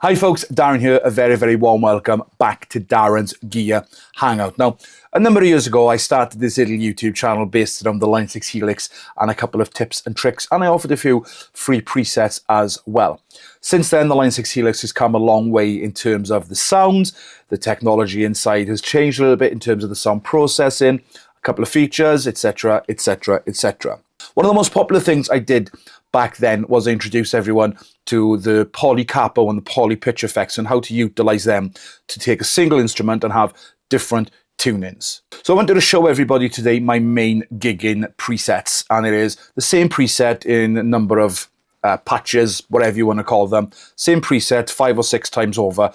Hi folks, Darren here. A very warm welcome back to Darren's Gear Hangout. Now, a number of years ago, I started this little YouTube channel based around the Line 6 Helix and a couple of tips and tricks, and I offered a few free presets as well. Since then, the Line 6 Helix has come a long way in terms of the sound. The technology inside has changed a little bit in terms of the sound processing, a couple of features, etc, etc, etc. One of the most popular things I did back then was I introduced everyone to the Poly Capo and the Poly pitch effects and how to utilize them to take a single instrument and have different tunings. So I wanted to show everybody today my main gigging presets, and it is the same preset in a number of patches, whatever you want to call them. Same preset 5 or 6 times over,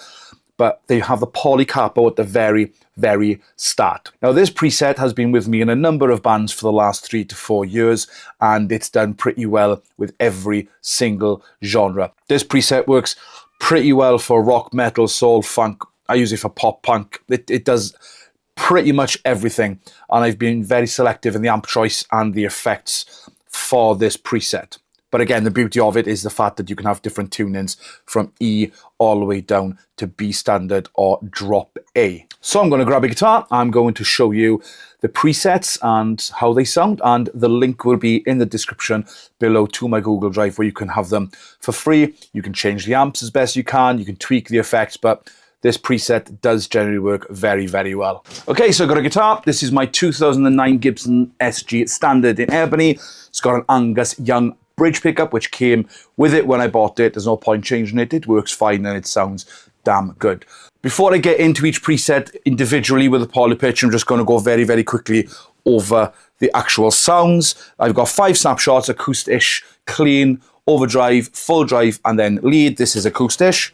but they have the Poly Capo at the very start. Now this preset has been with me in a number of bands for the last 3 to 4 years, and it's done pretty well with every single genre. This preset works pretty well for rock, metal, soul, funk. I use it for pop punk. It does pretty much everything, and I've been very selective in the amp choice and the effects for this preset. But again, the beauty of it is the fact that you can have different tunings from E all the way down to B standard or drop A. So I'm going to grab a guitar. I'm going to show you the presets and how they sound, and the link will be in the description below to my Google Drive where you can have them for free. You can change the amps as best you can can tweak the effects, but this preset does generally work very well. Okay, so I've got a guitar. This is my 2009 Gibson SG Standard in ebony. It's got an Angus Young bridge pickup, which came with it when I bought it. There's no point changing it. It works fine and it sounds damn good. Before I get into each preset individually with the poly pitch, I'm just going to go very quickly over the actual sounds. I've got 5 snapshots: acoustic, clean, overdrive, full drive, and then lead. This is acoustic.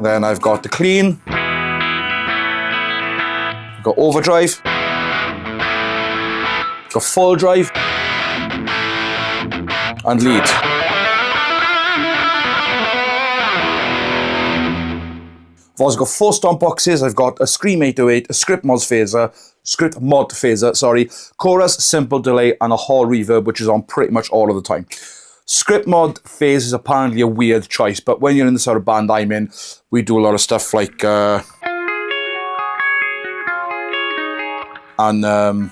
Then I've got the clean. Got overdrive, got full drive, and lead. I've also got 4 stomp boxes. I've got a Scream 808, a Script Mod phaser, chorus, simple delay, and a hall reverb, which is on pretty much all of the time. Script Mod phase is apparently a weird choice, but when you're in the sort of band I'm in, we do a lot of stuff like and that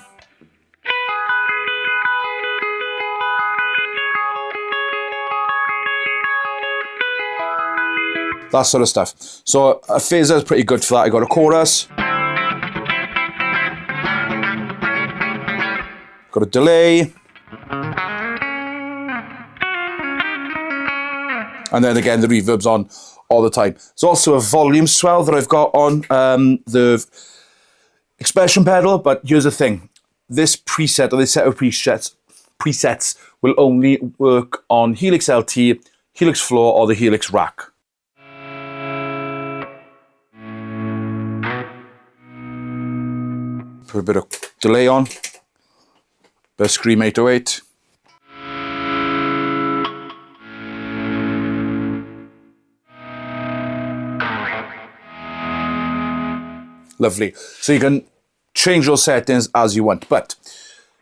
sort of stuff. So a phaser is pretty good for that. I got a chorus, got a delay, and then again the reverb's on all the time. There's also a volume swell that I've got on the expression pedal, but here's the thing. This preset, or this set of presets will only work on Helix LT, Helix Floor, or the Helix Rack. Put a bit of delay on, bit of Scream 808. Lovely. So you can change your settings as you want, but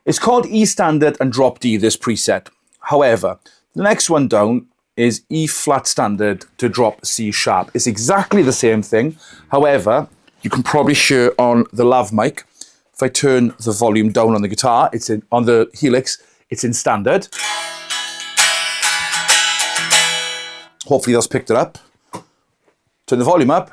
it's called E standard and drop D, this preset. However, the next one down is E flat standard to drop C sharp. It's exactly the same thing. However, you can probably hear on the lav mic, if I turn the volume down on the guitar, it's in, on the Helix, it's in standard. Hopefully that's picked it up. Turn the volume up.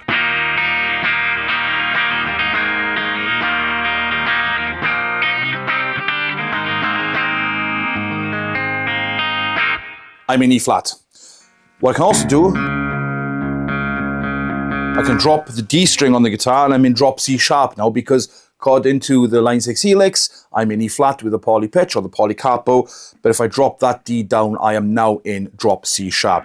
I'm in E flat. What I can also do, I can drop the D string on the guitar and I'm in drop C sharp now, because according to the Line 6 Helix, I'm in E flat with the poly pitch or the Poly Capo, but if I drop that D down, I am now in drop C sharp.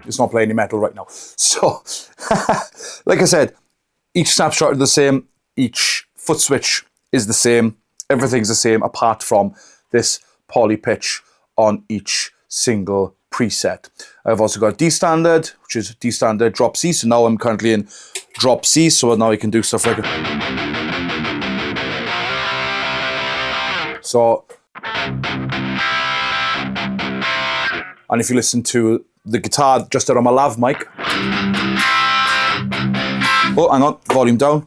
It's not playing any metal right now. So, like I said, each snapshot is the same, each foot switch is the same, everything's the same apart from this poly pitch on each single preset. I've also got D standard, which is D standard drop C. So now I'm currently in drop C. So now I can do stuff like so. And if you listen to the guitar just on my lav mic, oh, hang on, volume down.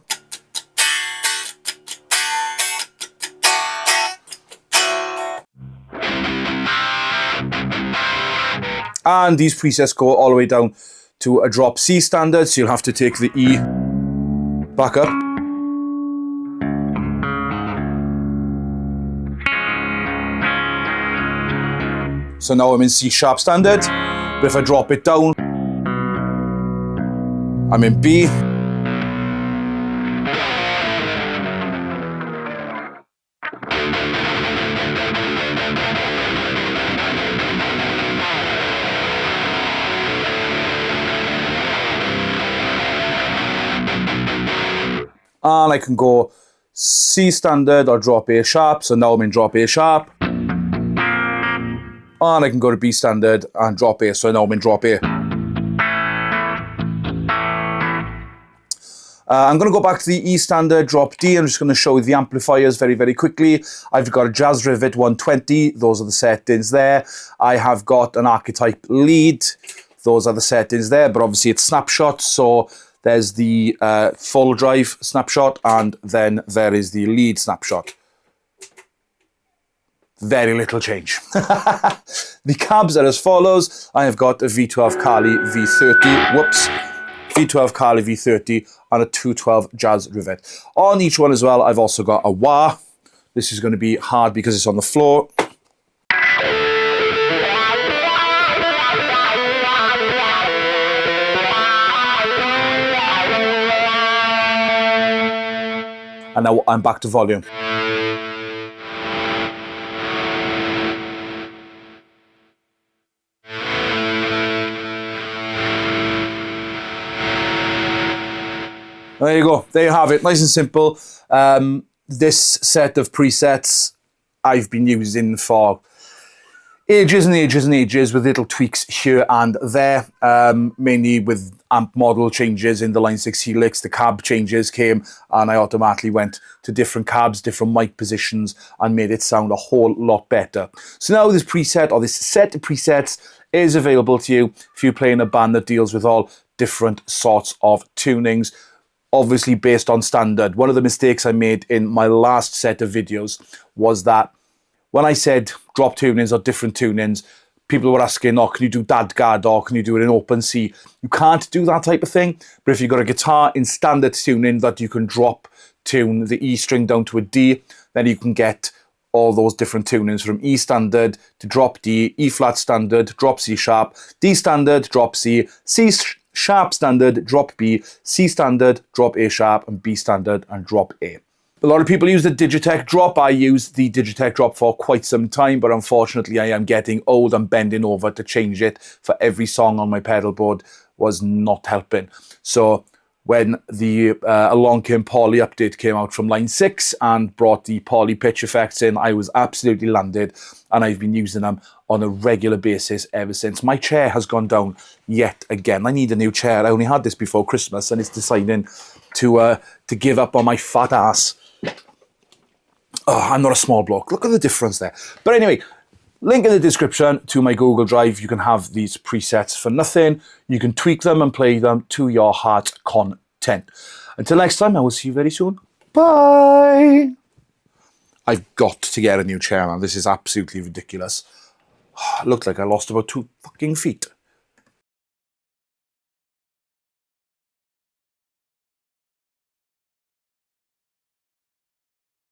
And these presets go all the way down to a drop C standard, so you'll have to take the E back up. So now I'm in C sharp standard, but if I drop it down, I'm in B. And I can go C standard or drop A sharp, so now I'm in drop A sharp. And I can go to B standard and drop A, so now I'm in drop A. I'm going to go back to the E standard, drop D. I'm just going to show you the amplifiers very, very quickly. I've got a Jazz Rivet 120. Those are the settings there. I have got an Archetype lead. Those are the settings there, but obviously it's snapshot, so there's the full drive snapshot, and then there is the lead snapshot. Very little change. The cabs are as follows. I have got a V12 Kali V30, whoops, V12 Kali V30 and a 212 Jazz Rivet. On each one as well, I've also got a wah. This is going to be hard because it's on the floor. And now I'm back to volume. There you go. There you have it. Nice and simple. This set of presets I've been using for ages and ages and ages, with little tweaks here and there, mainly with amp model changes in the Line 6 Helix. The cab changes came and I automatically went to different cabs, different mic positions, and made it sound a whole lot better. So now this preset, or this set of presets, is available to you if you play in a band that deals with all different sorts of tunings, obviously based on standard. One of the mistakes I made in my last set of videos was that when I said drop tunings or different tunings, people were asking, oh, can you do dadgad, or can you do it in open C? You can't do that type of thing, but if you've got a guitar in standard tuning that you can drop tune the E string down to a D, then you can get all those different tunings from E standard to drop D, E flat standard, drop C sharp, D standard, drop C, C sharp standard, drop B, C standard, drop A sharp, and B standard and drop A. A lot of people use the Digitech drop. I used the Digitech drop for quite some time, but unfortunately I am getting old and bending over to change it for every song on my pedal board was not helping. So when the Along Came Poly update came out from Line 6 and brought the Poly pitch effects in, I was absolutely landed, and I've been using them on a regular basis ever since. My chair has gone down yet again. I need a new chair. I only had this before Christmas and it's deciding to give up on my fat ass. Oh, I'm not a small bloke. Look at the difference there. But anyway, link in the description to my Google Drive. You can have these presets for nothing. You can tweak them and play them to your heart's content. Until next time, I will see you very soon. Bye. I've got to get a new chair now. This is absolutely ridiculous. It looked like I lost about 2 fucking feet.